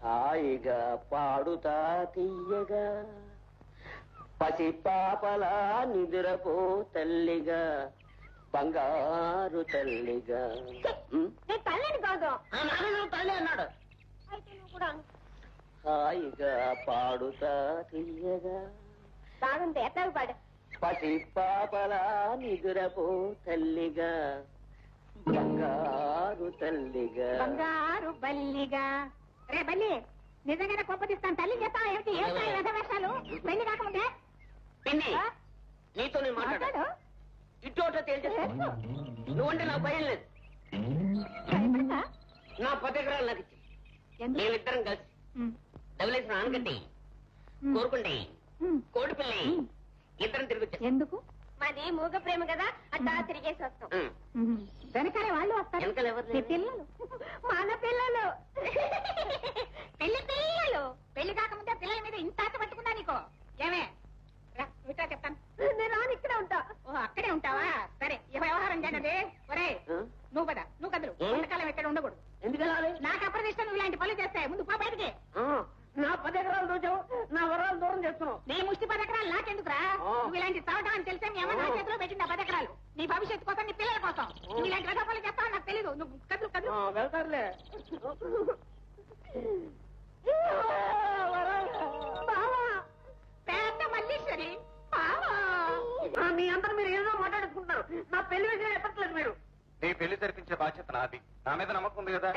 హాయిగా పాడుతా తీయగా పసి పాపలా నిదురపో తల్లిగా బంగారు తల్లిగా. తల్లిని కాదు తల్లి అన్నాడు. హాయిగా పాడుతా తీయగా బాగుంది ఎట్లా పాడు. పసి పాపలా నిదురపో తల్లిగా బంగారు తల్లిగా బంగారు బల్లిగా. రే బల్లి నిజంగానే కొప్పదిస్తాను తల్లి చెప్తాను ఏమిటి ఏ వేషాలు పెళ్లి కాకముందే నీతో నేను మాట్లాడు ఇటోట తేల్చేస్తా. నువ్వంటే నాకు భయం లేదు. నా 10 ఎకరాలు నాకు ఇచ్చి మేమిద్దరం కలిసి డబ్బులేసిన ఆనకట్టి కోరుకుంటే కోడి పిల్లి ఇద్దరం తిరిగి వచ్చాం. ఎందుకు? మాది మూగ ప్రేమ కదా అట్లా తిరిగేసి వస్తాం. వెనకాలే వాళ్ళు వస్తారు. వెనకాల ఎవరు? పిల్లలు మన పిల్లలు పిల్లలు పెళ్లి కాకముందే పిల్లల మీద ఇంత ఆశ పట్టుకుందా నీకో? ఏమే ఇట్లా చెప్తాను. నేను రాను ఇక్కడే ఉంటా. ఓ అక్కడే ఉంటావా? సరే ఈ వ్యవహారం చేయండి. ఒరే నువ్వు కదా నువ్వు కదలు ఎంతకాలం ఎక్కడ ఉండకూడదు. ఎందుకెళ్ళాలి? నాకు అప్రదిష్టం నువ్వు ఇలాంటి పనులు చేస్తాయి. ముందు పో బయటికి. నా 10 ఎకరాలు దూచావు, నా వరాలు దూరం చేస్తున్నావు. నీ ముష్టి 10 ఎకరాలు నాకెందుకురా? నువ్వు ఇలాంటి చదవడం అని తెలిసే మీ అమ్మ నా చేతిలో పెట్టింది 10 ఎకరాలు. నీ భవిష్యత్తు కోసం నీ పిల్లల కోసం. నువ్వు ఇలాంటి రథ పనులు చేస్తావు నాకు తెలీదు. నువ్వు కదులు కదులు. వెళ్తారులే. పెద్ద మల్లీశ్వరి మీ అందరూ మీరు ఏదో మాట్లాడుకుంటున్నారు. నా పెళ్లి విషయం చెప్పట్లేదు మీరు. నీ పెళ్లి జరిపించే బాధ్యత నాది. నా మీద నమ్మకం ఉంది కదా.